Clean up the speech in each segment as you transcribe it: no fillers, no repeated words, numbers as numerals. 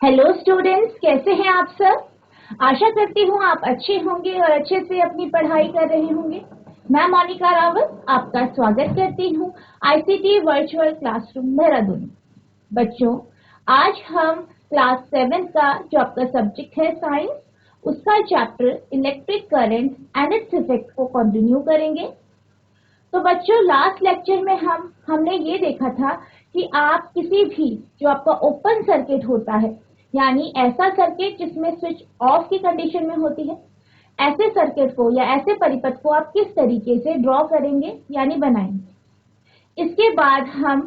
Hello students, कैसे हैं आप सब। आशा करती हूँ आप अच्छे होंगे और अच्छे से अपनी पढ़ाई कर रहे होंगे। मैं मोनिका रावत आपका स्वागत करती हूँ आईसीटी वर्चुअल क्लासरूम देहरादून। बच्चों, आज हम क्लास 7 का जो आपका सब्जेक्ट है साइंस, उसका chapter electric current and its effect को कंटिन्यू करेंगे। तो बच्चों, लास्ट लेक्चर में हमने ये देखा था कि आप किसी भी जो आपका ओपन सर्किट होता है, यानी ऐसा सर्किट जिसमें स्विच ऑफ की कंडीशन में होती है, ऐसे सर्किट को या ऐसे परिपथ को आप किस तरीके से ड्रॉ करेंगे यानी बनाएंगे। इसके बाद हम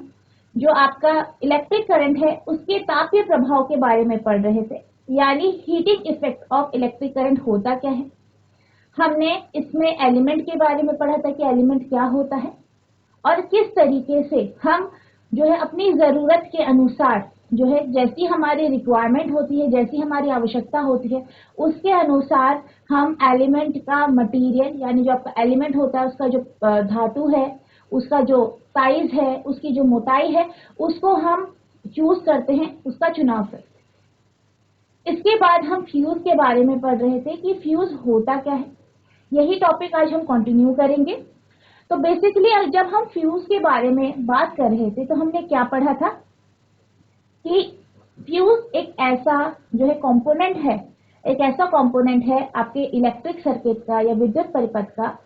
जो आपका इलेक्ट्रिक करंट है उसके तापीय प्रभाव के बारे में पढ़ रहे थे, यानी heating effect of electric current होता क्या है। हमने इसमें एलिमेंट के बारे में पढ़ा था कि एलिमेंट क्या होता है और किस तरीके से हम जो है अपनी जरूरत के अनुसार जो है जैसी हमारी रिक्वायरमेंट होती है, जैसी हमारी आवश्यकता होती है, उसके अनुसार हम एलिमेंट का मटेरियल यानी जो आपका एलिमेंट होता है उसका जो धातु है, उसका जो साइज है, उसकी जो मोटाई है, उसको हम चूज करते हैं, उसका चुनाव करते हैं। इसके बाद हम फ्यूज के बारे में पढ़ रहे थे कि फ्यूज होता क्या है। यही टॉपिक आज हम कंटिन्यू करेंगे। तो बेसिकली जब हम फ्यूज के बारे में बात कर रहे थे तो हमने क्या पढ़ा था कि फ्यूज एक ऐसा जो है कंपोनेंट है, एक ऐसा कंपोनेंट है आपके इलेक्ट्रिक सर्किट का या विद्युत परिपथ का,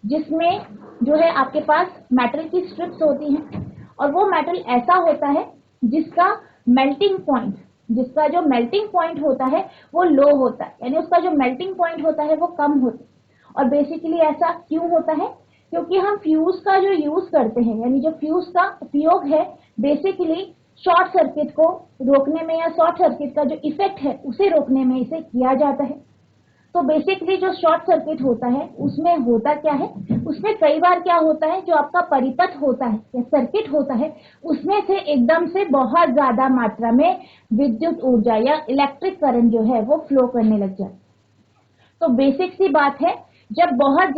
जिसमें जो है आपके पास मेटल की स्ट्रिप्स होती हैं और वो मेटल ऐसा होता है जिसका मेल्टिंग पॉइंट, जिसका जो मेल्टिंग पॉइंट होता है वो लो होता है, यानी उसका जो मेल्टिंग पॉइंट होता है वो कम होता है। और बेसिकली ऐसा क्यों होता है? क्योंकि हम फ्यूज का जो यूज करते हैं, यानी जो फ्यूज का उपयोग है बेसिकली शॉर्ट सर्किट को रोकने में या शॉर्ट सर्किट का जो इफेक्ट है उसे रोकने में इसे किया जाता है। तो बेसिकली जो शॉर्ट सर्किट होता है उसमें होता क्या है, उसमें कई बार क्या होता है, जो आपका परिपथ होता है या सर्किट होता है उसमें से एकदम से बहुत ज्यादा मात्रा में विद्युत ऊर्जा या इलेक्ट्रिक करंट जो है वो फ्लो करने लग जाता है। तो बेसिक सी बात है, जब बहुत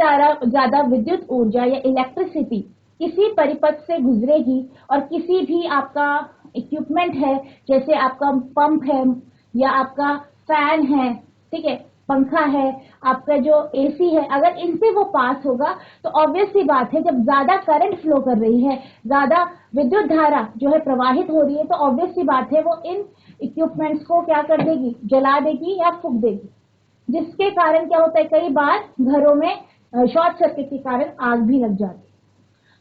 ज्यादा विद्युत ऊर्जा या इलेक्ट्रिसिटी किसी परिपथ से गुजरेगी और किसी भी आपका इक्विपमेंट है, जैसे आपका पंप है या आपका फैन है, ठीक है, पंखा है, आपका जो एसी है, अगर इनसे वो पास होगा तो ऑब्वियस सी बात है, जब ज्यादा करंट फ्लो कर रही है, ज्यादा विद्युत धारा जो है प्रवाहित हो रही है, तो ऑब्वियस सी बात है वो इन इक्विपमेंट्स को क्या कर देगी, जला देगी या फूंक देगी, जिसके कारण क्या होता है, कई बार घरों में शॉर्ट सर्किट के कारण आग भी लग जाती है।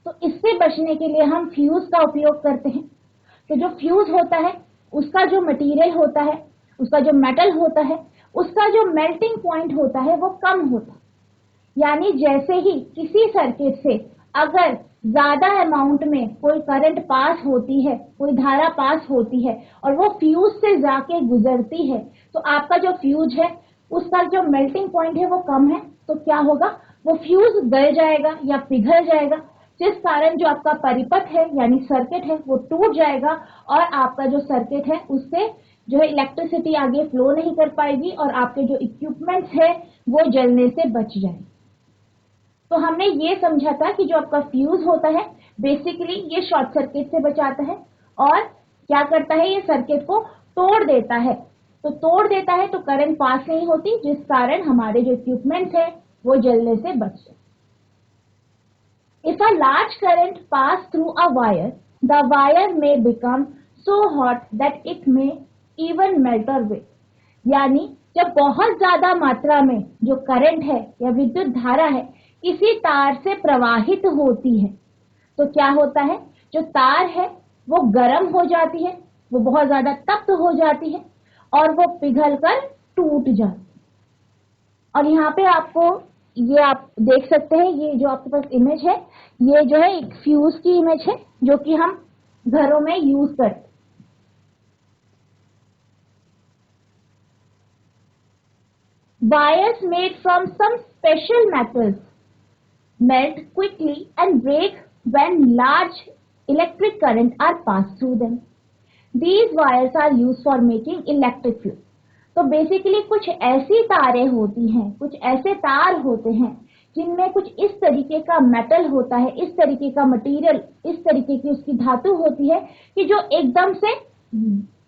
तो इससे बचने के लिए हम फ्यूज का उपयोग करते हैं। तो जो फ्यूज होता है उसका जो मटेरियल होता है, उसका जो मेटल होता है, उसका जो मेल्टिंग पॉइंट होता है वो कम होता है। यानी जैसे ही किसी सर्किट से अगर ज्यादा अमाउंट में कोई करंट पास होती है, कोई धारा पास होती है और वो फ्यूज से जाके गुजरती है, तो आपका जो फ्यूज है उसका जो मेल्टिंग पॉइंट है वो कम है, तो क्या होगा, वो फ्यूज गल जाएगा या पिघल जाएगा, जिस कारण जो आपका परिपथ है यानी सर्किट है वो टूट जाएगा और आपका जो सर्किट है उससे जो है इलेक्ट्रिसिटी आगे फ्लो नहीं कर पाएगी और आपके जो इक्विपमेंट्स है वो जलने से बच जाएंगे। तो हमने ये समझा था कि जो आपका फ्यूज होता है बेसिकली ये शॉर्ट सर्किट से बचाता है और क्या करता है, ये सर्किट को तोड़ देता है। तो तोड़ देता है तो करंट पास नहीं होती, जिस कारण हमारे जो इक्विपमेंट है वो जलने से बच जाए। If a large current pass through a wire, the wire may become so hot that it may even melt away. यानी जब बहुत ज्यादा मात्रा में जो करंट है या विद्युत धारा है किसी तार से प्रवाहित होती है, तो क्या होता है, जो तार है वो गर्म हो जाती है, वो बहुत ज्यादा तप्त हो जाती है और वो पिघल कर टूट जाती है। और यहाँ पे आपको ये आप देख सकते हैं, ये जो आपके पास इमेज है ये जो है एक फ्यूज की इमेज है जो कि हम घरों में यूज करते हैं। Wires made from some special metals melt quickly and break when large electric current are passed through them. These wires are used for making electric fuel. तो बेसिकली कुछ ऐसी तारें होती हैं, कुछ ऐसे तार होते हैं जिनमें कुछ इस तरीके का मेटल होता है, इस तरीके का मटेरियल, इस तरीके की उसकी धातु होती है कि जो एकदम से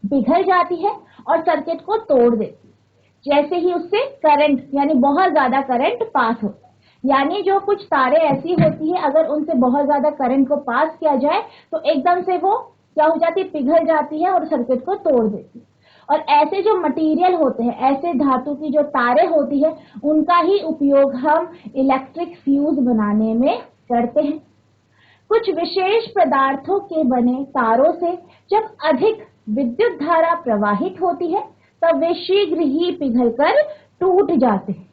पिघल जाती है और सर्किट को तोड़ देती है। जैसे ही उससे करंट यानी बहुत ज्यादा करंट पास होता है, यानी जो कुछ तारे ऐसी होती है अगर उनसे बहुत ज्यादा करंट को पास किया जाए तो एकदम से वो क्या हो जाती है, पिघल जाती है और सर्किट को तोड़ देती है। और ऐसे जो मटेरियल होते हैं, ऐसे धातु की जो तारे होती है, उनका ही उपयोग हम इलेक्ट्रिक फ्यूज बनाने में करते हैं। कुछ विशेष पदार्थों के बने तारों से जब अधिक विद्युत धारा प्रवाहित होती है तब वे शीघ्र ही पिघलकर टूट जाते हैं।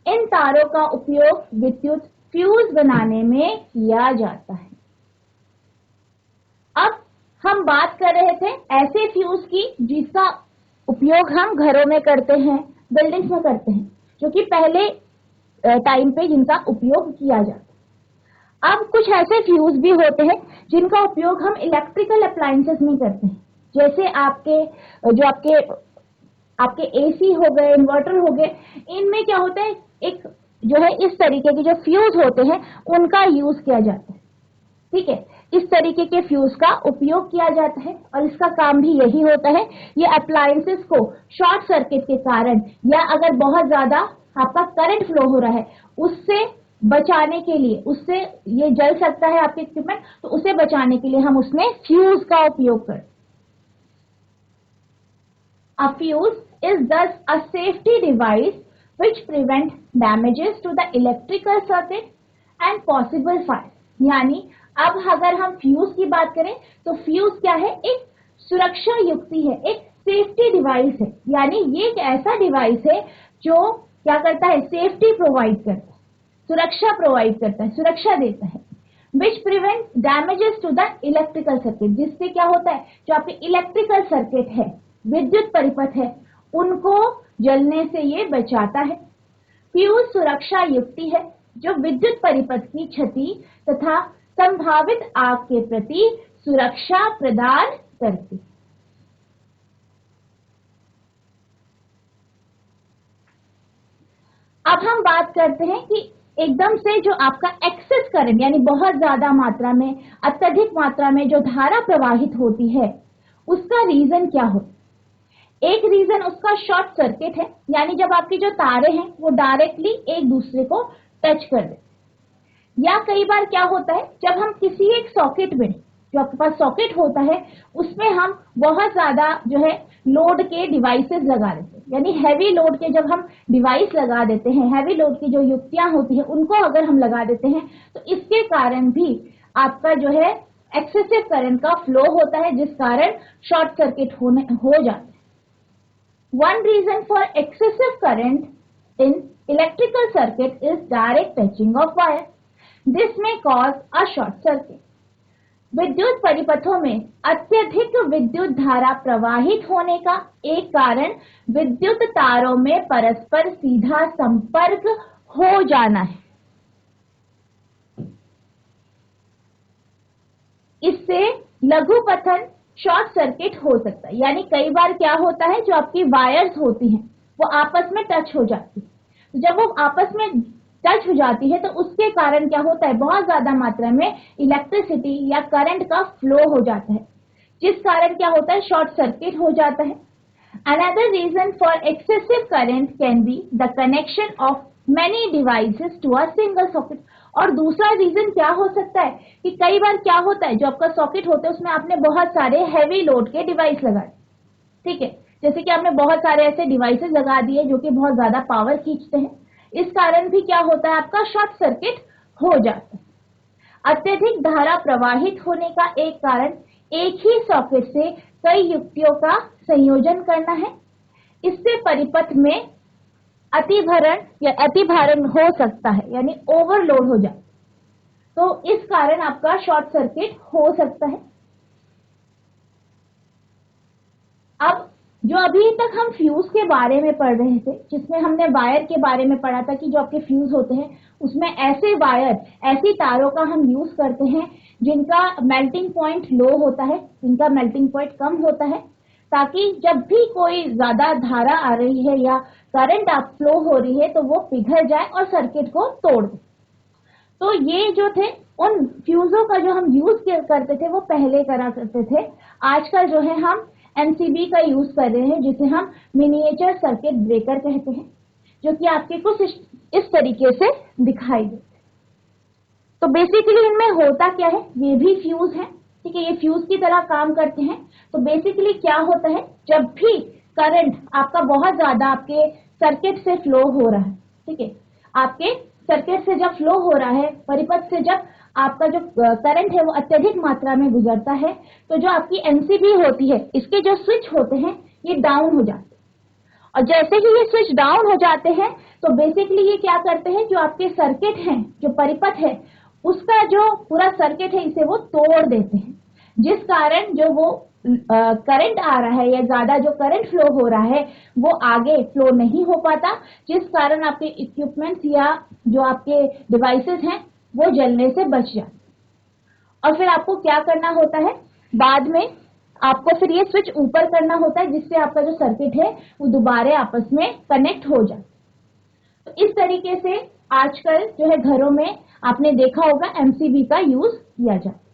इन तारों का उपयोग विद्युत फ्यूज बनाने में किया जाता है। अब हम बात कर रहे थे ऐसे फ्यूज की जिसका उपयोग हम घरों में करते हैं, बिल्डिंग्स में करते हैं, जो कि पहले टाइम पे जिनका उपयोग किया जाता है। अब कुछ ऐसे फ्यूज भी होते हैं जिनका उपयोग हम इलेक्ट्रिकल अप्लायंसेस में करते हैं, जैसे आपके एसी हो गए, इन्वर्टर हो गए, इनमें क्या होता है, एक जो है इस तरीके के जो फ्यूज होते हैं उनका यूज किया जाता है। ठीक है, इस तरीके के फ्यूज का उपयोग किया जाता है और इसका काम भी यही होता है, ये अप्लायंसेस को शॉर्ट सर्किट के कारण या अगर बहुत ज्यादा आपका करंट फ्लो हो रहा है उससे बचाने के लिए, उससे ये जल सकता है आपके इक्विपमेंट, तो उसे बचाने के लिए हम उसमें फ्यूज का उपयोग करते हैं। A fuse is thus a safety device which prevent damages to the electrical circuit and possible fire। यानी अब अगर हम फ्यूज की बात करें तो फ्यूज क्या है, एक सुरक्षा युक्ति है, एक सेफ्टी डिवाइस है। यानी ये एक ऐसा डिवाइस है जो क्या करता है, सेफ्टी प्रोवाइड करता है, सुरक्षा प्रोवाइड करता है, सुरक्षा देता है। Which prevent damages to the electrical circuit, जिससे क्या होता है, जो आपके इलेक्ट्रिकल सर्किट है, विद्युत परिपथ है, उनको जलने से ये बचाता है। फ्यूज सुरक्षा युक्ति है जो विद्युत परिपथ की क्षति तथा संभावित आग के प्रति सुरक्षा प्रदान करती है। अब हम बात करते हैं कि एकदम से जो आपका एक्सेस करंट यानी बहुत ज्यादा मात्रा में, अत्यधिक मात्रा में जो धारा प्रवाहित होती है उसका रीजन क्या हो। एक रीजन उसका शॉर्ट सर्किट है, यानी जब आपकी जो तारे हैं वो डायरेक्टली एक दूसरे को टच कर देते हैं। या कई बार क्या होता है, जब हम किसी एक सॉकेट में, जो आपके पास सॉकेट होता है उसमें हम बहुत ज्यादा जो है लोड के डिवाइसेस लगा देते हैं, यानी हैवी लोड के जब हम डिवाइस लगा देते हैं, हैवी लोड की जो युक्तियां होती है उनको अगर हम लगा देते हैं तो इसके कारण भी आपका जो है एक्सेसिव करंट का फ्लो होता है, जिस कारण शॉर्ट सर्किट हो जाता है। One reason for excessive current in electrical circuit is direct touching of wire. This may cause a short circuit. विद्युत परिपथों में अत्यधिक विद्युत धारा प्रवाहित होने का एक कारण विद्युत तारों में परस्पर सीधा संपर्क हो जाना है। इससे लघुपथन शॉर्ट सर्किट हो सकता है। यानी कई बार क्या होता है, जो आपकी वायर्स होती हैं वो आपस में टच हो जाती है, तो जब वो आपस में टच हो जाती है तो उसके कारण क्या होता है, बहुत ज्यादा मात्रा में इलेक्ट्रिसिटी या करंट का फ्लो हो जाता है, जिस कारण क्या होता है, शॉर्ट सर्किट हो जाता है। Another reason for excessive current can be the connection of many devices to a single socket. और दूसरा रीजन क्या हो सकता है कि कई बार क्या होता है, जो आपका सॉकेट होता है उसमें आपने बहुत सारे हैवी लोड के डिवाइस लगाए, ठीक है, जैसे कि आपने बहुत सारे ऐसे डिवाइसेस लगा दिए जो कि बहुत ज्यादा पावर खींचते हैं, इस कारण भी क्या होता है, आपका शॉर्ट सर्किट हो जाता है। अत्यधिक धारा प्रवाहित होने का एक कारण एक ही सॉकेट से कई युक्तियों का संयोजन करना है। इससे परिपथ में अतिभरण या अतिभारण हो सकता है, यानी ओवरलोड हो जाए, तो इस कारण आपका शॉर्ट सर्किट हो सकता है। अब जो अभी तक हम फ्यूज के बारे में पढ़ रहे थे, जिसमें हमने वायर के बारे में पढ़ा था कि जो आपके फ्यूज होते हैं उसमें ऐसे वायर, ऐसी तारों का हम यूज करते हैं जिनका मेल्टिंग पॉइंट लो होता है, जिनका मेल्टिंग पॉइंट कम होता है, ताकि जब भी कोई ज्यादा धारा आ रही है या करंट आप फ्लो हो रही है तो वो पिघल जाए और सर्किट को तोड़ दे। तो ये जो थे, उन फ्यूजों का जो हम यूज करते थे वो पहले करा करते थे। आजकल जो है हम एमसीबी का यूज कर रहे हैं, जिसे हम मिनिएचर सर्किट ब्रेकर कहते हैं, जो कि आपके कुछ इस तरीके से दिखाई देते हैं। तो बेसिकली इनमें होता क्या है, ये भी फ्यूज है, ठीक है, ये फ्यूज की तरह काम करते हैं। तो बेसिकली क्या होता है, जब भी करंट आपका बहुत ज्यादा आपके सर्किट से फ्लो हो रहा है, ठीक है, आपके सर्किट से जब फ्लो हो रहा है, परिपथ से जब आपका जो करंट है वो अत्यधिक मात्रा में गुजरता है, तो जो आपकी एमसीबी होती है, इसके जो स्विच होते हैं ये डाउन हो जाते हैं। और जैसे ही ये स्विच डाउन हो जाते हैं, तो बेसिकली ये क्या करते हैं, जो आपके सर्किट हैं, जो परिपथ है, उसका जो पूरा सर्किट है इसे वो तोड़ देते हैं, जिस कारण जो वो करंट आ रहा है या ज्यादा जो करंट फ्लो हो रहा है वो आगे फ्लो नहीं हो पाता, जिस कारण आपके इक्विपमेंट्स या जो आपके डिवाइसेस हैं वो जलने से बच जाते। और फिर आपको क्या करना होता है, बाद में आपको फिर ये स्विच ऊपर करना होता है, जिससे आपका जो सर्किट है वो दोबारा आपस में कनेक्ट हो जाए। तो इस तरीके से आजकल जो है घरों में आपने देखा होगा एमसीबी का यूज किया जाता है।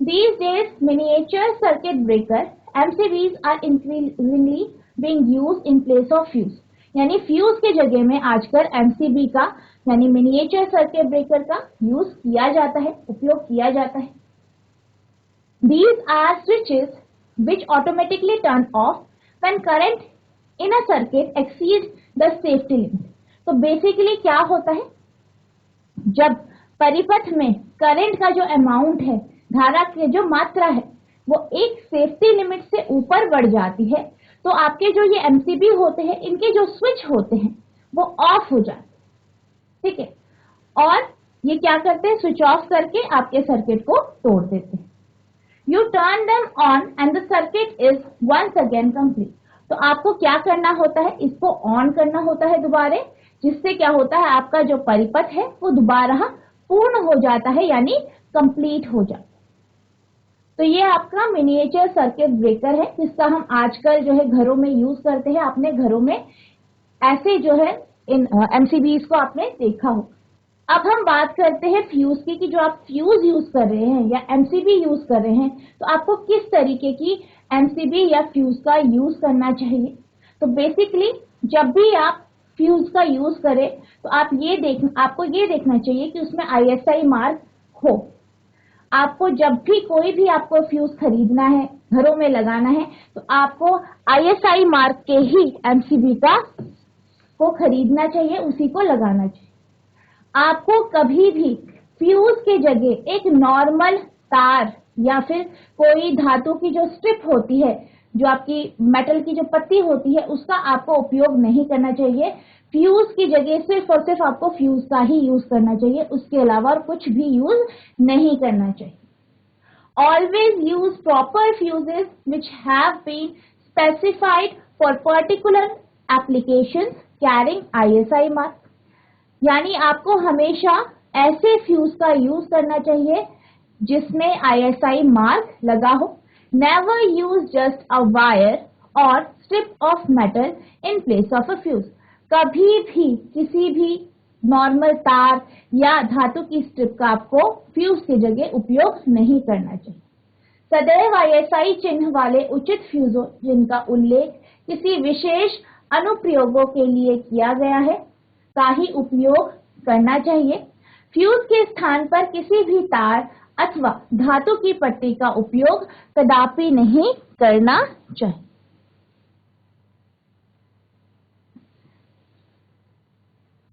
These days, miniature circuit breaker MCBs are increasingly being used in place of fuse. यानी फ्यूज के जगह में आजकल एमसीबी का यानी मिनिएचर सर्किट ब्रेकर का यूज किया जाता है, उपयोग किया जाता है। These are switches which automatically turn off when current in a circuit exceeds the safety limit. तो बेसिकली क्या होता है, जब परिपथ में करंट का जो अमाउंट है, धारा की जो मात्रा है, वो एक सेफ्टी लिमिट से ऊपर बढ़ जाती है, तो आपके जो ये एमसीबी होते हैं, इनके जो स्विच होते हैं वो ऑफ हो जाते हैं, ठीक है, और ये क्या करते हैं, स्विच ऑफ करके आपके सर्किट को तोड़ देते हैं। You turn them on and the circuit is once again complete. तो आपको क्या करना होता है, इसको ऑन करना होता है दोबारा, जिससे क्या होता है, आपका जो परिपथ है वो दोबारा पूर्ण हो जाता है, यानी कंप्लीट हो जाता है। तो ये आपका मिनिएचर सर्किट ब्रेकर है, जिसका हम आजकल जो है घरों में यूज करते हैं। अपने घरों में ऐसे जो है इन एमसीबीज को आपने देखा हो। अब हम बात करते हैं फ्यूज की, कि जो आप फ्यूज यूज कर रहे हैं या एमसीबी यूज कर रहे हैं, तो आपको किस तरीके की एमसीबी या फ्यूज का यूज करना चाहिए। तो बेसिकली जब भी आप फ्यूज का यूज करें, तो आपको ये देखना चाहिए कि उसमें आईएसआई मार्क हो। आपको जब भी कोई भी आपको फ्यूज खरीदना है, घरों में लगाना है, तो आपको आईएसआई मार्क के ही एमसीबी को खरीदना चाहिए, उसी को लगाना चाहिए। आपको कभी भी फ्यूज के जगह एक नॉर्मल तार या फिर कोई धातु की जो स्ट्रिप होती है, जो आपकी मेटल की जो पत्ती होती है, उसका आपको उपयोग नहीं करना चाहिए। फ्यूज की जगह सिर्फ और सिर्फ आपको फ्यूज का ही यूज करना चाहिए, उसके अलावा और कुछ भी यूज नहीं करना चाहिए। Always use proper fuses which have been specified for particular applications carrying ISI mark। यानी आपको हमेशा ऐसे फ्यूज का यूज करना चाहिए जिसमें ISI मार्क लगा हो। Never use just a wire or strip of metal in place of a fuse। कभी भी किसी भी नॉर्मल तार या धातु की स्ट्रिप का आपको फ्यूज की जगह उपयोग नहीं करना चाहिए। सदैव आईएसआई चिन्ह वाले उचित फ्यूजों, जिनका उल्लेख किसी विशेष अनुप्रयोगों के लिए किया गया है, का ही उपयोग करना चाहिए। फ्यूज के स्थान पर किसी भी तार अथवा धातु की पट्टी का उपयोग कदापि नहीं करना चाहिए।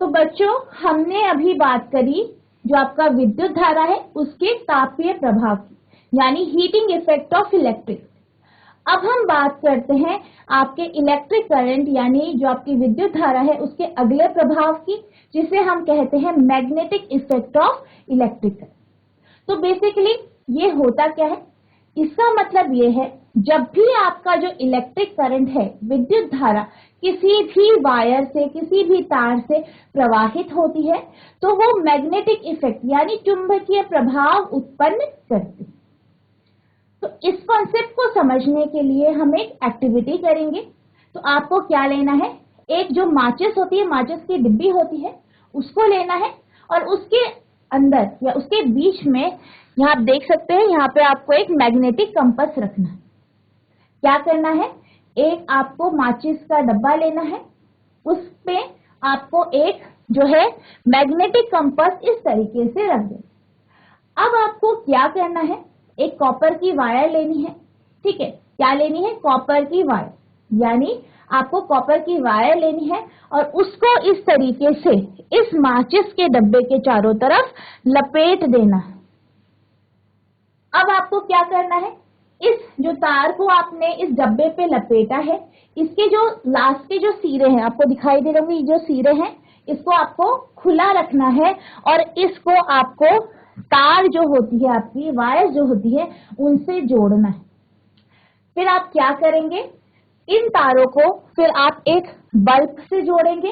तो बच्चों, हमने अभी बात करी जो आपका विद्युत धारा है उसके तापीय प्रभाव की, यानी हीटिंग इफेक्ट ऑफ इलेक्ट्रिक। अब हम बात करते हैं आपके इलेक्ट्रिक करंट यानी जो आपकी विद्युत धारा है उसके अगले प्रभाव की, जिसे हम कहते हैं magnetic effect of electric current. तो बेसिकली ये होता क्या है, इसका मतलब ये है, जब भी आपका जो इलेक्ट्रिक करंट है, विद्युत धारा किसी भी वायर से, किसी भी तार से प्रवाहित होती है, तो वो मैग्नेटिक इफेक्ट यानी चुंबकीय प्रभाव उत्पन्न करती है। तो इस कॉन्सेप्ट को समझने के लिए हम एक एक्टिविटी करेंगे। तो आपको क्या लेना है, एक जो माचिस होती है, माचिस की डिब्बी होती है, उसको लेना है और उसके अंदर या उसके बीच में, यहाँ आप देख सकते हैं, यहाँ पे आपको एक मैग्नेटिक कंपास रखना है। क्या करना है, एक आपको माचिस का डब्बा लेना है, उस पे आपको एक जो है मैग्नेटिक कंपास इस तरीके से रख देना। अब आपको क्या करना है, एक कॉपर की वायर लेनी है, ठीक है, क्या लेनी है, कॉपर की वायर, यानी आपको कॉपर की वायर लेनी है और उसको इस तरीके से इस माचिस के डब्बे के चारों तरफ लपेट देना है। अब आपको क्या करना है, इस जो तार को आपने इस डब्बे पे लपेटा है, इसके जो लास्ट के जो सिरे हैं आपको दिखाई दे रहे होंगे, जो सिरे हैं इसको आपको खुला रखना है और इसको आपको तार जो होती है, आपकी वायर जो होती है, उनसे जोड़ना है। फिर आप क्या करेंगे, इन तारों को फिर आप एक बल्ब से जोड़ेंगे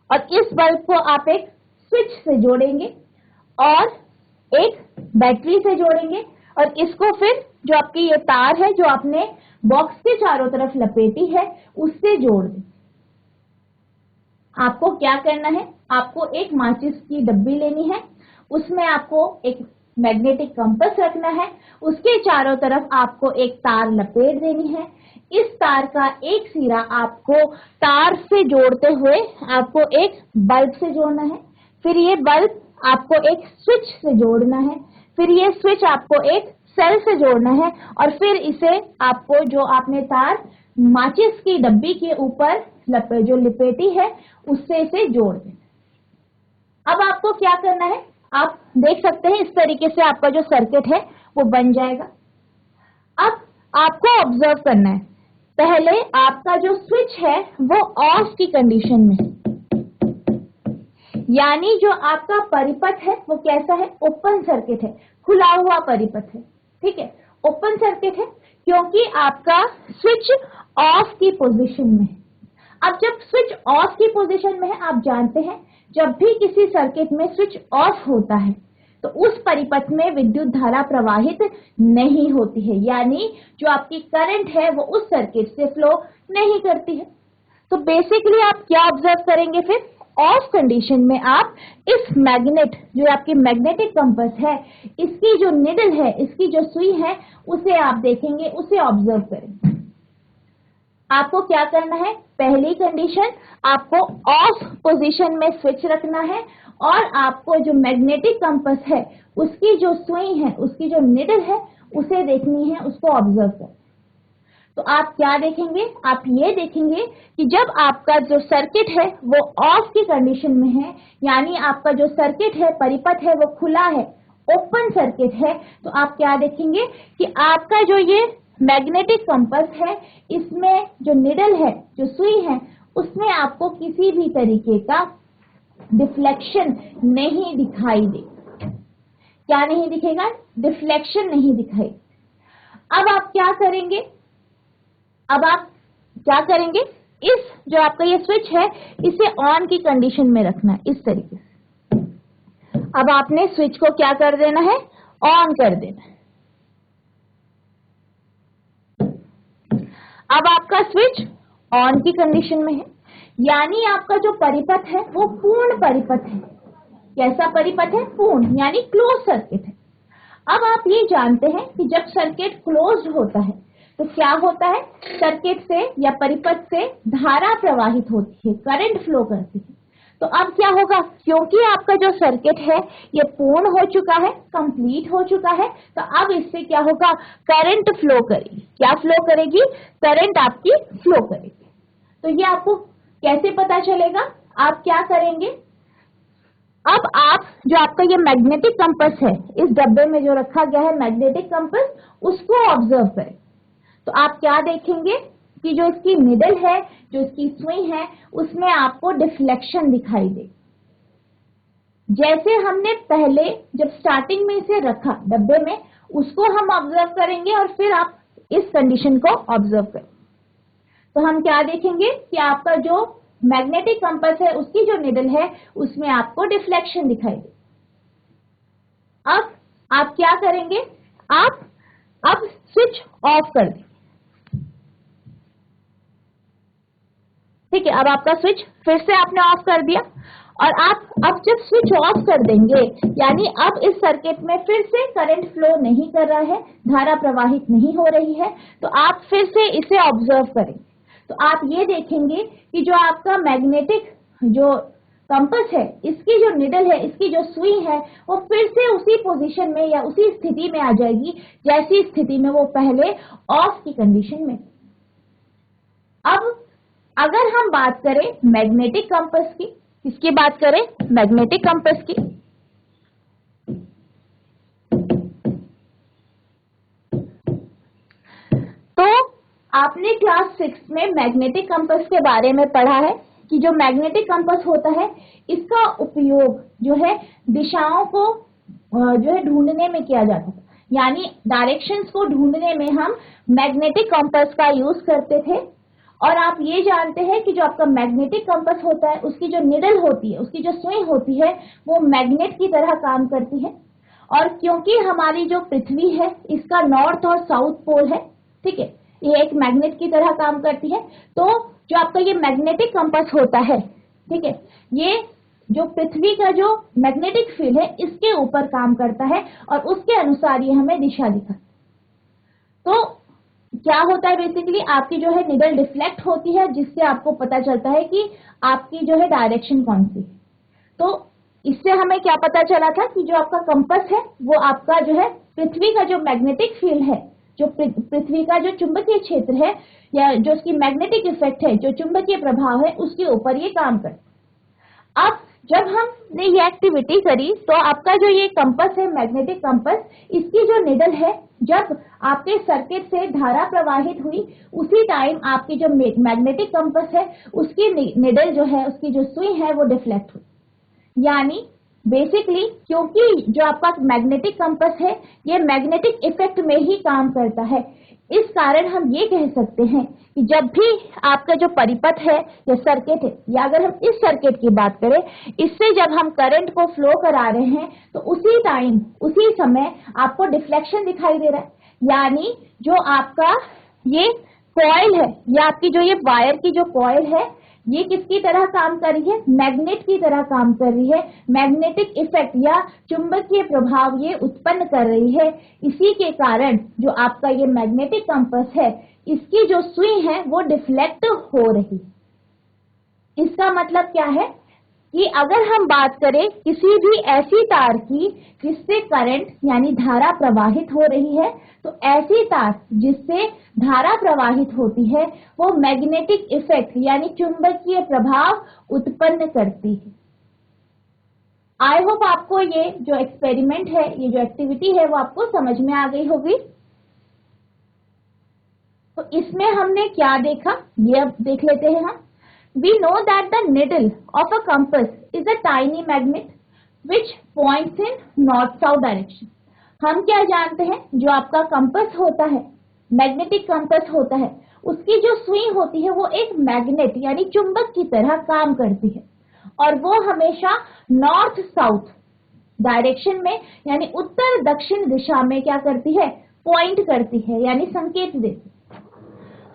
और इस बल्ब को आप एक स्विच से जोड़ेंगे और एक बैटरी से जोड़ेंगे और इसको फिर जो आपकी ये तार है जो आपने बॉक्स के चारों तरफ लपेटी है उससे जोड़ दें। आपको क्या करना है, आपको एक माचिस की डब्बी लेनी है, उसमें आपको एक मैग्नेटिक कंपास रखना है, उसके चारों तरफ आपको एक तार लपेट देनी है। इस तार का एक सिरा आपको तार से जोड़ते हुए आपको एक बल्ब से जोड़ना है, फिर ये बल्ब आपको एक स्विच से जोड़ना है, फिर ये स्विच आपको एक सेल से जोड़ना है और फिर इसे आपको जो आपने तार माचिस की डब्बी के ऊपर जो लिपेटी है उससे इसे जोड़ देना। अब आपको क्या करना है, आप देख सकते हैं इस तरीके से आपका जो सर्किट है वो बन जाएगा। अब आपको ऑब्जर्व करना है, पहले आपका जो स्विच है वो ऑफ की कंडीशन में है, यानी जो आपका परिपथ है वो कैसा है, ओपन सर्किट है, खुला हुआ परिपथ है, ठीक है, ओपन सर्किट है क्योंकि आपका स्विच ऑफ की पोजीशन में है। अब जब स्विच ऑफ की पोजीशन में है, आप जानते हैं जब भी किसी सर्किट में स्विच ऑफ होता है तो उस परिपथ में विद्युत धारा प्रवाहित नहीं होती है, यानी जो आपकी करंट है वो उस सर्किट से फ्लो नहीं करती है। तो बेसिकली आप क्या ऑब्जर्व करेंगे, फिर ऑफ कंडीशन में आप इस मैग्नेट जो आपकी मैग्नेटिक कंपास है, इसकी जो निडल है, इसकी जो सुई है, उसे आप देखेंगे, उसे ऑब्जर्व करेंगे। आपको क्या करना है, पहली कंडीशन आपको ऑफ पोजीशन में स्विच रखना है और आपको जो मैग्नेटिक कंपास है उसकी जो सुई है, उसकी जो निडल है, उसे देखनी है, उसको ऑब्जर्व करें। तो आप क्या देखेंगे, आप ये देखेंगे कि जब आपका जो सर्किट है वो ऑफ की कंडीशन में है, यानी आपका जो सर्किट है, परिपथ है, वो खुला है, ओपन सर्किट है, तो आप क्या देखेंगे कि आपका जो ये मैग्नेटिक कंपास है, इसमें जो निडल है, जो सुई है, उसमें आपको किसी भी तरीके का डिफ्लेक्शन नहीं दिखाई देगा। क्या नहीं दिखेगा, डिफ्लेक्शन नहीं दिखाई। अब आप क्या करेंगे, अब आप क्या करेंगे, इस जो आपका ये स्विच है इसे ऑन की कंडीशन में रखना है, इस तरीके से। अब आपने स्विच को क्या कर देना है, ऑन कर देना है। अब आपका स्विच ऑन की कंडीशन में है, यानी आपका जो परिपथ है वो पूर्ण परिपथ है। कैसा परिपथ है, पूर्ण, यानी क्लोज सर्किट है। अब आप ये जानते हैं कि जब सर्किट क्लोज्ड होता है तो क्या होता है, सर्किट से या परिपथ से धारा प्रवाहित होती है, करंट फ्लो करती है। तो अब क्या होगा, क्योंकि आपका जो सर्किट है ये पूर्ण हो चुका है, कंप्लीट हो चुका है, तो अब इससे क्या होगा, करंट फ्लो करेगी। क्या फ्लो करेगी, करंट आपकी फ्लो करेगी। तो ये आपको कैसे पता चलेगा, आप क्या करेंगे, अब आप जो आपका ये मैग्नेटिक कंपास है, इस डब्बे में जो रखा गया है मैग्नेटिक कंपास, उसको ऑब्जर्व करें। तो आप क्या देखेंगे कि जो इसकी निडल है, जो इसकी सुई है, उसमें आपको डिफ्लेक्शन दिखाई दे। जैसे हमने पहले जब स्टार्टिंग में इसे रखा डब्बे में, उसको हम ऑब्जर्व करेंगे और फिर आप इस कंडीशन को ऑब्जर्व करें। तो हम क्या देखेंगे कि आपका जो मैग्नेटिक कंपास है, उसकी जो निडल है, उसमें आपको डिफ्लेक्शन दिखाई दे। अब आप क्या करेंगे, आप अब स्विच ऑफ कर दें, ठीक है, अब आपका स्विच फिर से आपने ऑफ कर दिया और आप अब जब स्विच ऑफ कर देंगे यानी अब इस सर्किट में फिर से करंट फ्लो नहीं कर रहा है, धारा प्रवाहित नहीं हो रही है, तो आप फिर से इसे ऑब्जर्व करेंगे तो आप ये देखेंगे कि जो आपका मैग्नेटिक जो कंपास है, इसकी जो निडल है, इसकी जो सुई है, वो फिर से उसी पोजीशन में या उसी स्थिति में आ जाएगी जैसी स्थिति में वो पहले ऑफ की कंडीशन में। अब अगर हम बात करें मैग्नेटिक कंपास की, किसकी बात करें? मैग्नेटिक कंपास की। तो आपने क्लास 6 में मैग्नेटिक कंपास के बारे में पढ़ा है कि जो मैग्नेटिक कंपास होता है इसका उपयोग जो है दिशाओं को जो है ढूंढने में किया जाता है, यानी डायरेक्शंस को ढूंढने में हम मैग्नेटिक कंपास का यूज करते थे। और आप ये जानते हैं कि जो आपका मैग्नेटिक कंपास होता है उसकी जो निडल होती है, उसकी जो सुई होती है, वो मैग्नेट की तरह काम करती है। और क्योंकि हमारी जो पृथ्वी है इसका नॉर्थ और साउथ पोल है, ठीक है, ये एक मैग्नेट की तरह काम करती है, तो जो आपका ये मैग्नेटिक कंपास होता है, ठीक है, ये जो पृथ्वी का जो मैग्नेटिक फील्ड है इसके ऊपर काम करता है और उसके अनुसार ये हमें दिशा दिखाता है। तो क्या होता है बेसिकली, आपकी जो है निडल डिफ्लेक्ट होती है जिससे आपको पता चलता है कि आपकी जो है डायरेक्शन कौन सी है। तो इससे हमें क्या पता चला था कि जो आपका कंपास है वो आपका जो है पृथ्वी का जो मैग्नेटिक फील्ड है, जो पृथ्वी का जो चुंबकीय क्षेत्र है या जो उसकी मैग्नेटिक इफेक्ट है, जो चुंबकीय प्रभाव है, उसके ऊपर ये काम करता है। अब जब हमने ये एक्टिविटी करी तो आपका जो ये कंपास है, मैग्नेटिक कंपास, इसकी जो निडल है, जब आपके सर्किट से धारा प्रवाहित हुई उसी टाइम आपकी जो मैग्नेटिक कंपास है उसकी निडल जो है, उसकी जो सुई है, वो डिफ्लेक्ट हुई। यानी बेसिकली क्योंकि जो आपका मैग्नेटिक कंपास है ये मैग्नेटिक इफेक्ट में ही काम करता है, इस कारण हम ये कह सकते हैं कि जब भी आपका जो परिपथ है या सर्किट है, या अगर हम इस सर्किट की बात करें, इससे जब हम करंट को फ्लो करा रहे हैं तो उसी टाइम, उसी समय आपको डिफ्लेक्शन दिखाई दे रहा है। यानी जो आपका ये कॉइल है या आपकी जो ये वायर की जो कॉइल है, ये किसकी तरह काम कर रही है? मैग्नेट की तरह काम कर रही है। मैग्नेटिक इफेक्ट या चुंबकीय प्रभाव ये उत्पन्न कर रही है। इसी के कारण जो आपका ये मैग्नेटिक कंपास है, इसकी जो सुई है वो डिफ्लेक्ट हो रही है। इसका मतलब क्या है कि अगर हम बात करें किसी भी ऐसी तार की जिससे करंट यानी धारा प्रवाहित हो रही है, तो ऐसी तार जिससे धारा प्रवाहित होती है वो मैग्नेटिक इफेक्ट यानी चुंबकीय प्रभाव उत्पन्न करती है। आई होप आपको ये जो एक्सपेरिमेंट है, ये जो एक्टिविटी है, वो आपको समझ में आ गई होगी। तो इसमें हमने क्या देखा ये अब देख लेते हैं हम। We know that the needle of a compass is a tiny magnet which points in north-south direction. हम क्या जानते हैं, जो आपका कंपास होता है, मैग्नेटिक कंपास होता है, उसकी जो सुई होती है वो एक मैग्नेट यानी चुंबक की तरह काम करती है और वो हमेशा नॉर्थ साउथ डायरेक्शन में यानी उत्तर दक्षिण दिशा में क्या करती है? पॉइंट करती है यानी संकेत देती है।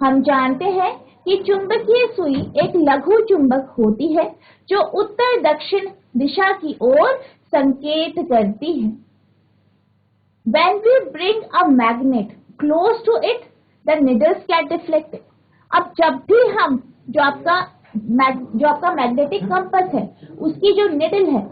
हम जानते हैं कि चुंबकीय सुई एक लघु चुंबक होती है जो उत्तर दक्षिण दिशा की ओर संकेत करती है। When we bring a magnet close to it, the needles get deflected. अब जब भी हम जो आपका मैग्नेटिक कंपास है उसकी जो निडल है,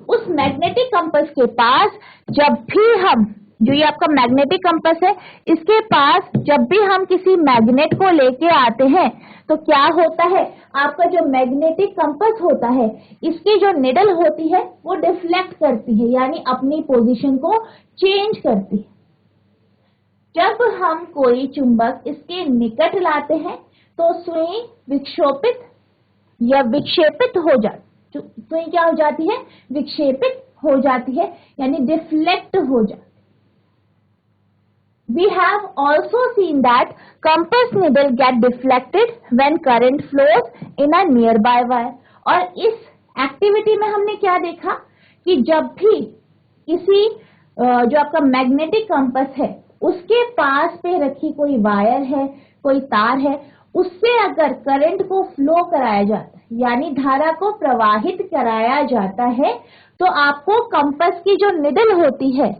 उस मैग्नेटिक कंपास के पास जब भी हम, जो ये आपका मैग्नेटिक कंपास है, इसके पास जब भी हम किसी मैग्नेट को लेके आते हैं तो क्या होता है, आपका जो मैग्नेटिक कंपास होता है इसकी जो निडल होती है वो डिफ्लेक्ट करती है यानी अपनी पोजीशन को चेंज करती है। जब हम कोई चुंबक इसके निकट लाते हैं तो सुई विक्षेपित हो जाती, सुई क्या हो जाती है? विक्षेपित हो जाती है यानी डिफ्लेक्ट हो जाती है। We have also seen that compass needle get deflected when current flows in a nearby wire. और इस एक्टिविटी में हमने क्या देखा कि जब भी किसी जो आपका मैग्नेटिक कंपास है उसके पास पे रखी कोई वायर है, कोई तार है, उससे अगर करंट को फ्लो कराया जाता है, यानी धारा को प्रवाहित कराया जाता है, तो आपको कंपास की जो निडल होती है,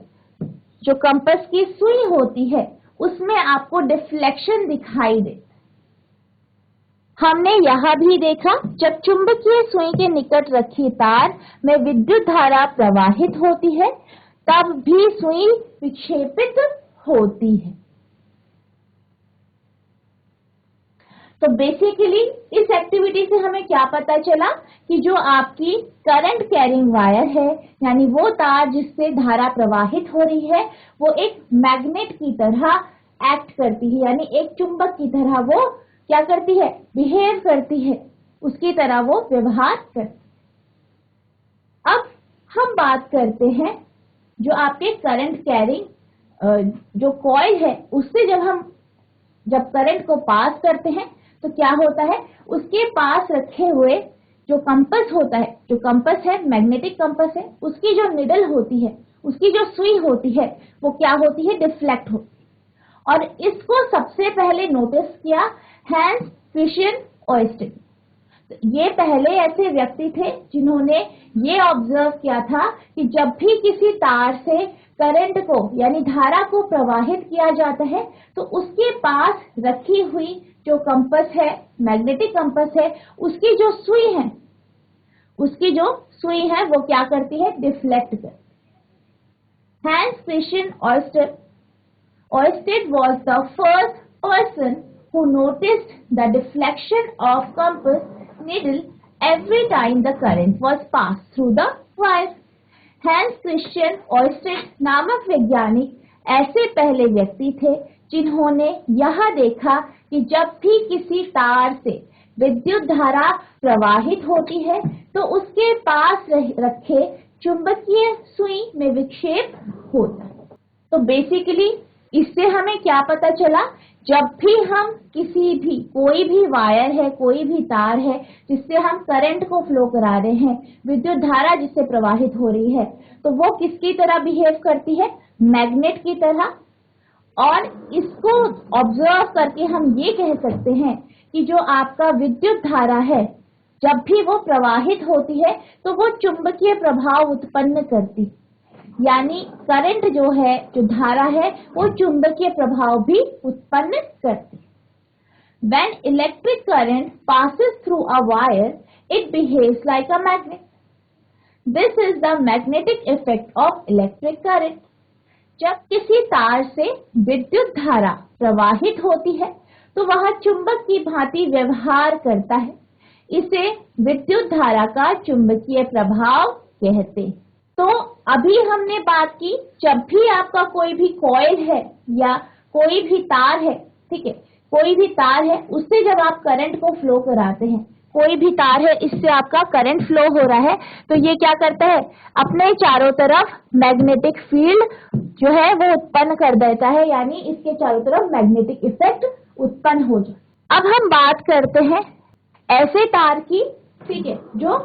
जो कंपास की सुई होती है, उसमें आपको डिफ्लेक्शन दिखाई दे। हमने यह भी देखा, जब चुंबकीय सुई के निकट रखी तार में विद्युत धारा प्रवाहित होती है, तब भी सुई विक्षेपित होती है। तो बेसिकली इस एक्टिविटी से हमें क्या पता चला कि जो आपकी करंट कैरिंग वायर है, यानी वो तार जिससे धारा प्रवाहित हो रही है, वो एक मैग्नेट की तरह एक्ट करती है, यानी एक चुंबक की तरह वो क्या करती है, बिहेव करती है, उसकी तरह वो व्यवहार करती है। अब हम बात करते हैं जो आपके करंट कैरिंग जो कॉइल है, उससे जब करंट को पास करते हैं तो क्या होता है, उसके पास रखे हुए जो कंपास होता है, जो कंपास है मैग्नेटिक कंपास है, उसकी जो निडल होती है, उसकी जो सुई होती है, वो क्या होती है, डिफ्लेक्ट होती है। और इसको सबसे पहले नोटिस किया हैंस क्रिश्चियन ओयस्टर। ये पहले ऐसे व्यक्ति थे जिन्होंने ये ऑब्जर्व किया था कि जब भी किसी तार से करंट को यानी धारा को प्रवाहित किया जाता है, तो उसके पास रखी हुई जो कंपास है, मैग्नेटिक कंपास है, उसकी जो सुई है वो क्या करती है, डिफ्लेक्ट करती है। Hans Christian Oersted was the first person who noticed the deflection of compass needle every time the current was passed through the wire. Hans Christian Oersted नामक वैज्ञानिक ऐसे पहले व्यक्ति थे जिन्होंने यह देखा कि जब भी किसी तार से विद्युत धारा प्रवाहित होती है, तो उसके पास रखे चुंबकीय सुई में विक्षेप होता है। तो बेसिकली इससे हमें क्या पता चला, जब भी हम कोई भी वायर है, कोई भी तार है जिससे हम करंट को फ्लो करा रहे हैं, विद्युत धारा जिससे प्रवाहित हो रही है, तो वो किसकी तरह बिहेव करती है, मैग्नेट की तरह। और इसको ऑब्जर्व करके हम ये कह सकते हैं कि जो आपका विद्युत धारा है, जब भी वो प्रवाहित होती है तो वो चुंबकीय प्रभाव उत्पन्न करती, यानी करंट जो है, जो धारा है, वो चुंबकीय प्रभाव भी उत्पन्न करती। When electric current passes through a wire, it behaves like a magnet. This is the magnetic effect of electric current. जब किसी तार से विद्युत धारा प्रवाहित होती है, तो वह चुंबक की भांति व्यवहार करता है। इसे विद्युत धारा का चुंबकीय प्रभाव कहते हैं। तो अभी हमने बात की, जब भी आपका कोई भी कॉइल है या कोई भी तार है, ठीक है, कोई भी तार है, उससे जब आप करंट को फ्लो कराते हैं, कोई भी तार है, इससे आपका करंट फ्लो हो रहा है, तो ये क्या करता है, अपने चारों तरफ मैग्नेटिक फील्ड जो है वो उत्पन्न कर देता है, यानी इसके चारों तरफ मैग्नेटिक इफेक्ट उत्पन्न हो जाए। अब हम बात करते हैं ऐसे तार की, ठीक है, जो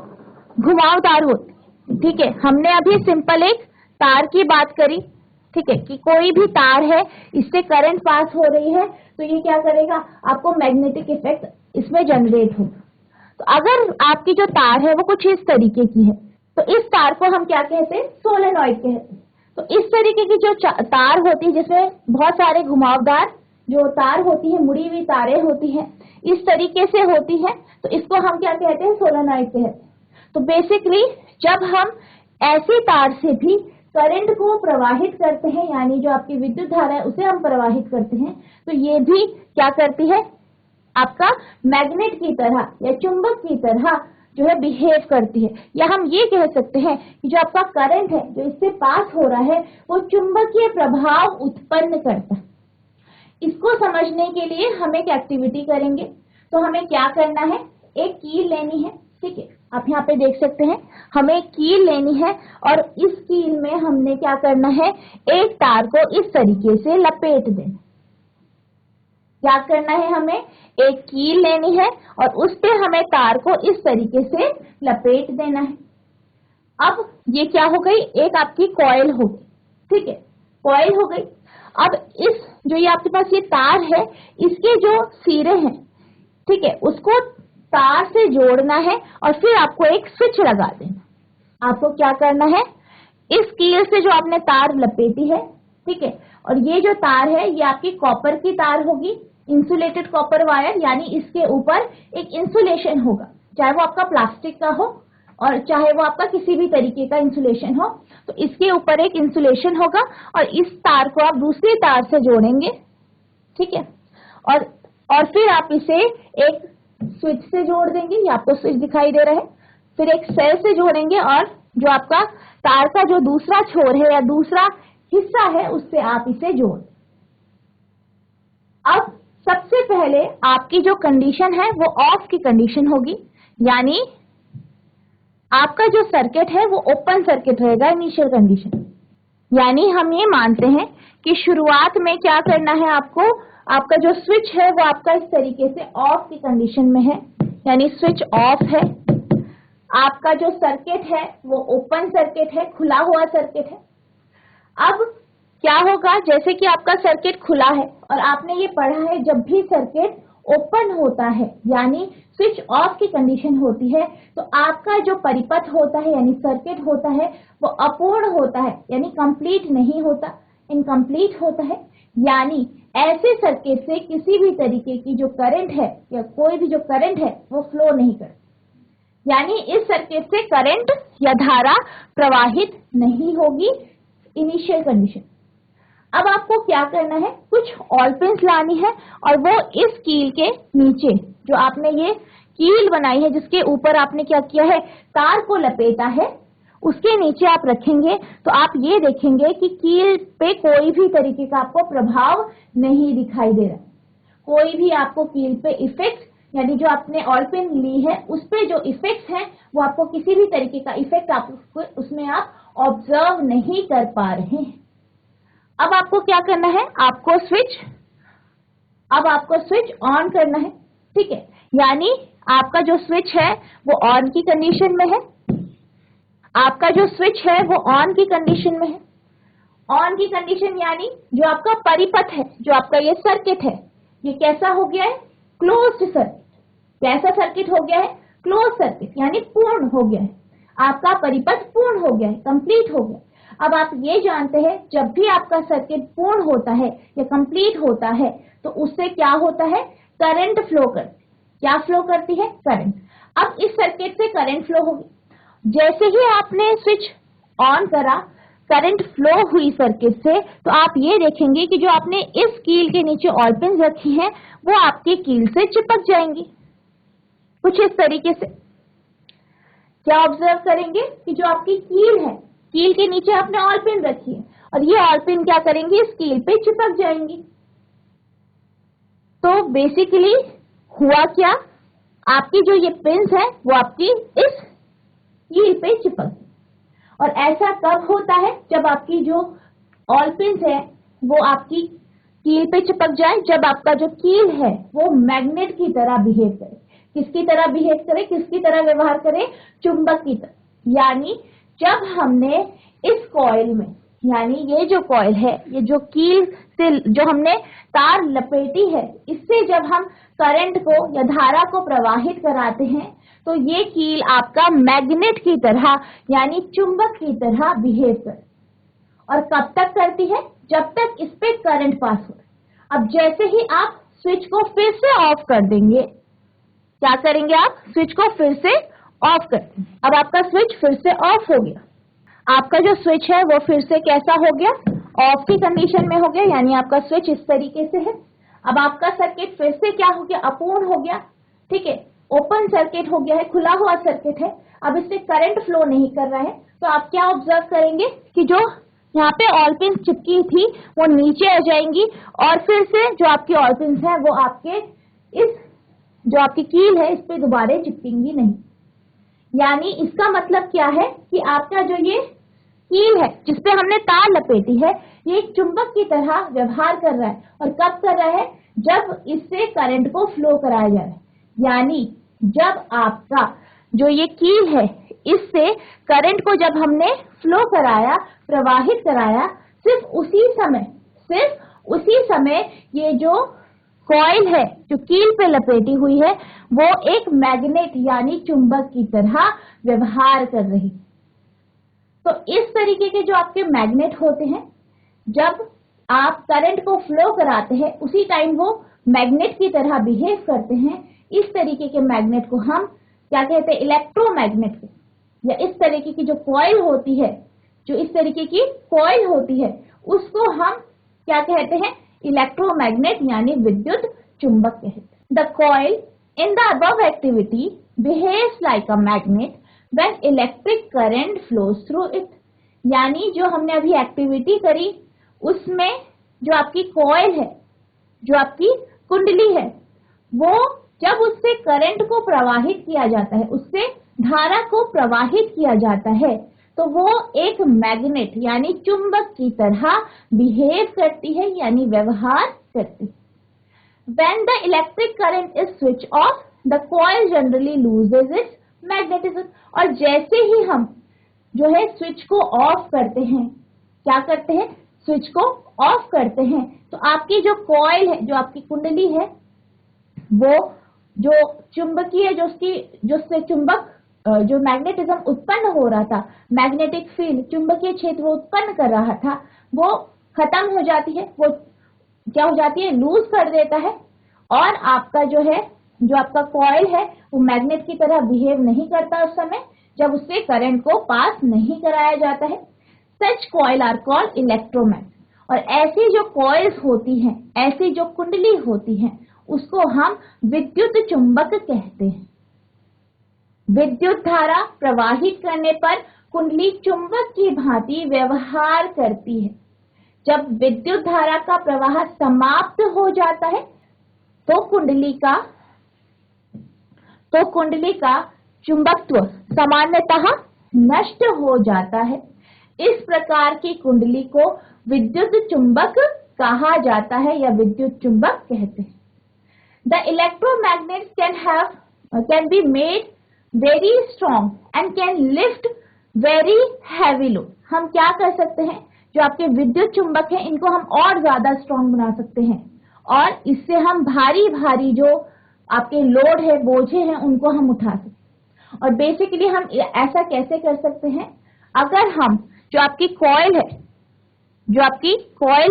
घुमावदार होती है। ठीक है, हमने अभी सिंपल एक तार की बात करी, ठीक है, कि कोई भी तार है, इससे करंट पास हो रही है, तो ये क्या करेगा, आपको मैग्नेटिक इफेक्ट इसमें जनरेट होगा। तो अगर आपकी जो तार है वो कुछ इस तरीके की है, तो इस तार को हम क्या कहते हैं, सोलेनॉइड कहते हैं। तो इस तरीके की जो तार होती है, जिसमें बहुत सारे घुमावदार जो तार होती है, मुड़ी हुई तारें होती हैं, इस तरीके से होती है, तो इसको हम क्या कहते हैं, सोलेनॉइड कहते हैं। तो बेसिकली जब हम ऐसी तार से भी करंट को प्रवाहित करते हैं, यानी जो आपकी विद्युत धारा है उसे हम प्रवाहित करते हैं, तो ये भी क्या करती है, आपका मैग्नेट की तरह या चुंबक की तरह जो है बिहेव करती है। या हम ये कह सकते हैं कि जो आपका करंट है, जो इससे पास हो रहा है, वो चुंबकीय प्रभाव उत्पन्न करता है। इसको समझने के लिए हम एक एक्टिविटी करेंगे। तो हमें क्या करना है, एक कील लेनी है, ठीक है, आप यहाँ पे देख सकते हैं, हमें कील लेनी है और इस कील में हमने क्या करना है, एक तार को इस तरीके से लपेट देना। क्या करना है, हमें एक कील लेनी है और उस पे हमें तार को इस तरीके से लपेट देना है। अब ये क्या हो गई, एक आपकी कॉइल होगी, ठीक है, कॉइल हो गई। अब इस जो ये आपके पास ये तार है, इसके जो सिरे हैं, ठीक है, उसको तार से जोड़ना है और फिर आपको एक स्विच लगा देना। आपको क्या करना है, इस कील से जो आपने तार लपेटी है, ठीक है, और ये जो तार है ये आपकी कॉपर की तार होगी, इंसुलेटेड कॉपर वायर, यानी इसके ऊपर एक इंसुलेशन होगा, चाहे वो आपका प्लास्टिक का हो और चाहे वो आपका किसी भी तरीके का इंसुलेशन हो। तो इसके ऊपर एक इंसुलेशन होगा और इस तार को आप दूसरी तार से जोड़ेंगे, ठीक है, और फिर आप इसे एक स्विच से जोड़ देंगे, ये आपको स्विच दिखाई दे रहा है, फिर एक सेल से जोड़ेंगे और जो आपका तार का जो दूसरा छोर है या दूसरा हिस्सा है उससे आप इसे जोड़। अब सबसे पहले आपकी जो कंडीशन है वो ऑफ की कंडीशन होगी, यानी आपका जो सर्किट है वो ओपन सर्किट रहेगा इनिशियल कंडीशन। यानी हम ये मानते हैं कि शुरुआत में क्या करना है आपको, आपका जो स्विच है वो आपका इस तरीके से ऑफ की कंडीशन में है, यानी स्विच ऑफ है। आपका जो सर्किट है वो ओपन सर्किट है, खुला हुआ सर्किट है। अब क्या होगा, जैसे कि आपका सर्किट खुला है और आपने ये पढ़ा है जब भी सर्किट ओपन होता है यानी स्विच ऑफ की कंडीशन होती है तो आपका जो परिपथ होता है यानी सर्किट होता है वो अपूर्ण होता है, यानी कंप्लीट नहीं होता, इनकम्प्लीट होता है। यानी ऐसे सर्किट से किसी भी तरीके की जो करंट है या कोई भी जो करंट है वो फ्लो नहीं करता, यानी इस सर्किट से करंट या धारा प्रवाहित नहीं होगी इनिशियल कंडीशन। अब आपको क्या करना है, कुछ ऑल पिन्स लानी है और वो इस कील के नीचे जो आपने ये कील बनाई है जिसके ऊपर आपने क्या किया है, तार को लपेटा है, उसके नीचे आप रखेंगे तो आप ये देखेंगे कि कील पे कोई भी तरीके का आपको प्रभाव नहीं दिखाई दे रहा। कोई भी आपको कील पे इफेक्ट यानी जो आपने ऑल पिन ली है उस पे जो इफेक्ट है वो आपको किसी भी तरीके का इफेक्ट आप उसमें आप ऑब्जर्व नहीं कर पा रहे हैं। अब आपको क्या करना है, आपको स्विच ऑन करना है, ठीक है, यानी आपका जो स्विच है वो ऑन की कंडीशन में है, आपका जो स्विच है वो ऑन की कंडीशन में है। ऑन की कंडीशन यानी जो आपका परिपथ है, जो आपका ये सर्किट है, ये कैसा हो गया है, क्लोज्ड सर्किट। कैसा सर्किट हो गया है, क्लोज सर्किट, यानी पूर्ण हो गया है, आपका परिपथ पूर्ण हो गया है, कंप्लीट हो गया। अब आप ये जानते हैं जब भी आपका सर्किट पूर्ण होता है या कंप्लीट होता है तो उससे क्या होता है, करंट फ्लो करती। क्या फ्लो करती है, करंट। अब इस सर्किट से करंट फ्लो होगी। जैसे ही आपने स्विच ऑन करा, करंट फ्लो हुई सर्किट से, तो आप ये देखेंगे कि जो आपने इस कील के नीचे ऑल पिन रखी हैं वो आपकी कील से चिपक जाएंगी कुछ इस तरीके से। क्या ऑब्जर्व करेंगे कि जो आपकी कील है, कील के नीचे आपने ऑल पिन रखी है और ये ऑल पिन क्या करेंगी, इस कील पे चिपक जाएंगी। तो बेसिकली हुआ क्या, आपकी जो ये पिन्स है वो आपकी इस कील पे चिपक। और ऐसा कब होता है, जब आपकी जो ऑल पिन्स है वो आपकी कील पे चिपक जाए, जब आपका जो कील है वो मैग्नेट की तरह बिहेव करे। किसकी तरह बिहेव करे, किसकी तरह व्यवहार करे, चुंबक की तरह। यानी जब हमने इस कॉइल में, यानी ये जो कॉइल है, ये जो कील से जो हमने तार लपेटी है, इससे जब हम करंट को या धारा को प्रवाहित कराते हैं तो ये कील आपका मैग्नेट की तरह यानी चुंबक की तरह बिहेव करे। और कब तक करती है, जब तक इस पे करंट पास हो। अब जैसे ही आप स्विच को फिर से ऑफ कर देंगे, क्या करेंगे आप, स्विच को फिर से ऑफ कर देंगे। अब आपका स्विच फिर से ऑफ हो गया, आपका जो स्विच है वो फिर से कैसा हो गया, ऑफ की कंडीशन में हो गया, यानी आपका स्विच इस तरीके से है। अब आपका सर्किट फिर से क्या हो गया, अपूर्ण हो गया, ठीक है, ओपन सर्किट हो गया है, खुला हुआ सर्किट है। अब इससे करंट फ्लो नहीं कर रहा है तो आप क्या ऑब्जर्व करेंगे कि जो यहाँ पे ऑल पिन चिपकी थी वो नीचे आ जाएंगी और फिर से जो आपकी ऑल पिन है वो आपके इस जो आपकी कील है इस पे दोबारा चिपकेंगी नहीं। यानी इसका मतलब क्या है कि आपका जो ये कील है जिसपे हमने तार लपेटी है ये एक चुंबक की तरह व्यवहार कर रहा है। और कब कर रहा है, जब इससे करंट को फ्लो कराया जा रहा है। यानी जब आपका जो ये कील है इससे करंट को जब हमने फ्लो कराया, प्रवाहित कराया, सिर्फ उसी समय ये जो कॉइल है जो कील पे लपेटी हुई है वो एक मैग्नेट यानी चुंबक की तरह व्यवहार कर रही। तो इस तरीके के जो आपके मैग्नेट होते हैं, जब आप करंट को फ्लो कराते हैं उसी टाइम वो मैग्नेट की तरह बिहेव करते हैं। इस तरीके के मैग्नेट को हम क्या कहते हैं, इलेक्ट्रोमैग्नेट। या इस तरीके की जो कॉइल होती है, जो इस तरीके की कॉइल होती है, उसको हम क्या कहते हैं, इलेक्ट्रोमैग्नेट यानी विद्युत चुंबक कहते हैं। The coil in the above activity behaves like a magnet when electric current flows through it. यानी जो हमने अभी एक्टिविटी करी उसमें जो आपकी कॉइल है, जो आपकी कुंडली है, वो जब उससे करंट को प्रवाहित किया जाता है, उससे धारा को प्रवाहित किया जाता है, तो वो एक मैग्नेट यानी चुंबक की तरह बिहेव करती है यानी व्यवहार करती है। When the electric current is switched off, the coil generally loses its magnetism। और जैसे ही हम जो है स्विच को ऑफ करते हैं, क्या करते हैं, स्विच को ऑफ करते हैं, तो आपकी जो कॉइल है, जो आपकी कुंडली है, वो जो चुंबकीय जो से चुंबक जो मैग्नेटिज्म उत्पन्न हो रहा था, मैग्नेटिक फील्ड, चुंबकीय क्षेत्र उत्पन्न कर रहा था, वो खत्म हो जाती है। वो क्या हो जाती है, लूज कर देता है। और आपका जो है, जो आपका कॉइल है, वो मैग्नेट की तरह बिहेव नहीं करता उस समय जब उससे करंट को पास नहीं कराया जाता है। सच कॉइल आर कॉल्ड इलेक्ट्रोमैग्नेट। और ऐसी जो कॉइल्स होती हैं, ऐसी जो कुंडली होती हैं, उसको हम विद्युत चुंबक कहते हैं। विद्युत धारा प्रवाहित करने पर कुंडली चुंबक की भांति व्यवहार करती है। जब विद्युत धारा का प्रवाह समाप्त हो जाता है तो कुंडली का चुंबकत्व सामान्यतः नष्ट हो जाता है। इस प्रकार की कुंडली को विद्युत चुंबक कहा जाता है या विद्युत चुंबक कहते हैं। The electromagnets can be made very strong and can lift very heavy load। हम क्या कर सकते हैं, जो आपके विद्युत चुंबक है, इनको हम और ज्यादा स्ट्रॉन्ग बना सकते हैं और इससे हम भारी भारी जो आपके लोड है, बोझे हैं, उनको हम उठा सकते हैं। और बेसिकली हम ऐसा कैसे कर सकते हैं, अगर हम जो आपकी कॉइल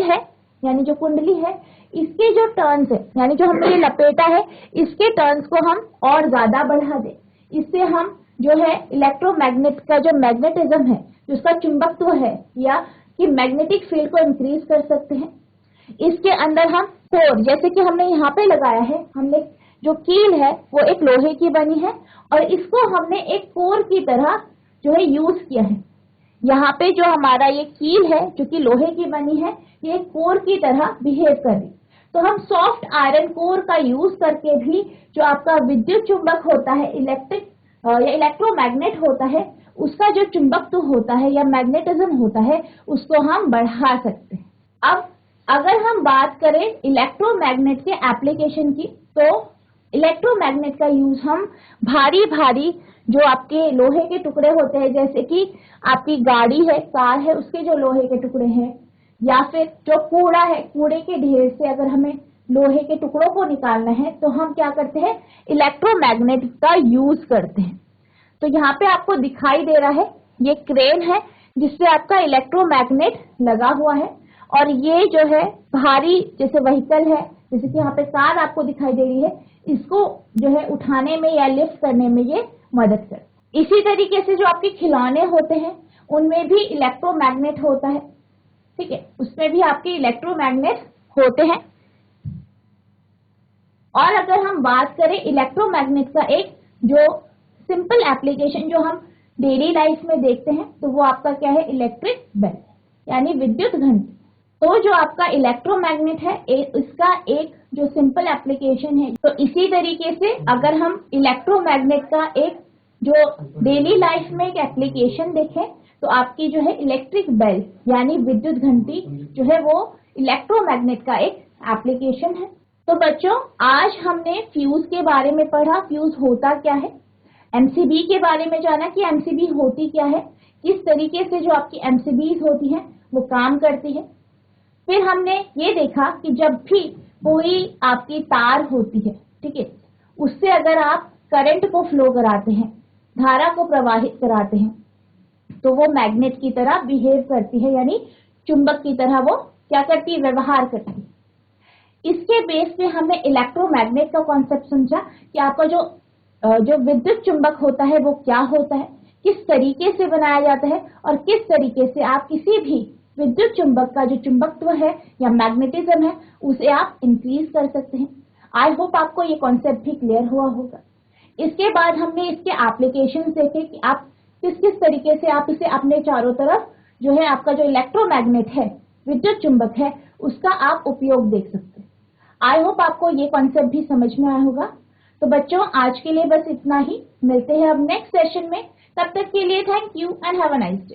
है यानी जो कुंडली है, इसके जो टर्न्स है, यानी जो हमने ये लपेटा है, इसके टर्न्स को हम और ज्यादा बढ़ा दें। इससे हम जो है इलेक्ट्रोमैग्नेट का जो मैग्नेटिज्म है, जो उसका चुंबकत्व है या कि मैग्नेटिक फील्ड को इंक्रीज कर सकते हैं। इसके अंदर हम कोर, जैसे कि हमने यहाँ पे लगाया है, हमने जो कील है वो एक लोहे की बनी है और इसको हमने एक कोर की तरह जो है यूज किया है। यहाँ पे जो हमारा ये कील है जो कि लोहे की बनी है, ये कोर की तरह बिहेव कर रही। तो हम सॉफ्ट आयरन कोर का यूज करके भी जो आपका विद्युत चुंबक होता है, इलेक्ट्रिक या इलेक्ट्रोमैग्नेट होता है, उसका जो चुंबकत्व होता है या मैग्नेटिज्म होता है, उसको हम बढ़ा सकते हैं। अब अगर हम बात करें इलेक्ट्रोमैग्नेट के एप्लीकेशन की, तो इलेक्ट्रोमैग्नेट का यूज हम भारी भारी जो आपके लोहे के टुकड़े होते हैं, जैसे कि आपकी गाड़ी है, कार है, उसके जो लोहे के टुकड़े हैं, या फिर जो कूड़ा है, कूड़े के ढेर से अगर हमें लोहे के टुकड़ों को निकालना है तो हम क्या करते हैं, इलेक्ट्रोमैग्नेट का यूज करते हैं। तो यहाँ पे आपको दिखाई दे रहा है, ये क्रेन है जिससे आपका इलेक्ट्रोमैग्नेट लगा हुआ है और ये जो है भारी जैसे व्हीकल है, जैसे कि यहाँ पे कार आपको दिखाई दे रही है, इसको जो है उठाने में या लिफ्ट करने में ये मदद करता है। इसी तरीके से जो आपके खिलौने होते हैं उनमें भी इलेक्ट्रोमैग्नेट होता है, ठीक है, उसमें भी आपके इलेक्ट्रोमैग्नेट होते हैं। और अगर हम बात करें इलेक्ट्रोमैग्नेट का एक जो सिंपल एप्लीकेशन जो हम डेली लाइफ में देखते हैं, तो वो आपका क्या है, इलेक्ट्रिक बेल यानी विद्युत घंटी। तो जो आपका इलेक्ट्रोमैग्नेट है, इसका एक जो सिंपल एप्लीकेशन है। तो इसी तरीके से अगर हम इलेक्ट्रोमैग्नेट का एक जो डेली लाइफ में एक एप्लीकेशन देखें, तो आपकी जो है इलेक्ट्रिक बेल यानी विद्युत घंटी जो है वो इलेक्ट्रोमैग्नेट का एक एप्लीकेशन है। तो बच्चों, आज हमने फ्यूज के बारे में पढ़ा, फ्यूज होता क्या है, एमसीबी के बारे में जाना कि एमसीबी होती क्या है, किस तरीके से जो आपकी एमसीबीज होती हैं वो काम करती है। फिर हमने ये देखा कि जब भी कोई आपकी तार होती है, ठीक है, उससे अगर आप करंट को फ्लो कराते हैं, धारा को प्रवाहित कराते हैं, तो वो मैग्नेट की तरह बिहेव करती है, यानी चुंबक की तरह वो क्या करती है, व्यवहार करती है। इसके बेस पे हमने इलेक्ट्रोमैग्नेट का कॉन्सेप्ट समझा कि आपका जो विद्युत चुंबक होता है वो क्या होता है, किस तरीके से बनाया जाता है और किस तरीके से आप किसी भी विद्युत चुंबक का जो चुंबकत्व है या मैग्नेटिज्म है उसे आप इंक्रीज कर सकते हैं। आई होप आपको ये कॉन्सेप्ट भी क्लियर हुआ होगा। इसके बाद हमने इसके एप्लीकेशन देखे कि आप किस किस तरीके से आप इसे अपने चारों तरफ जो है आपका जो इलेक्ट्रोमैग्नेट है, विद्युत चुंबक है, उसका आप उपयोग देख सकते हैं। आई होप आपको ये कॉन्सेप्ट भी समझ में आया होगा। तो बच्चों आज के लिए बस इतना ही, मिलते हैं अब नेक्स्ट सेशन में। तब तक के लिए thank you and have a nice day.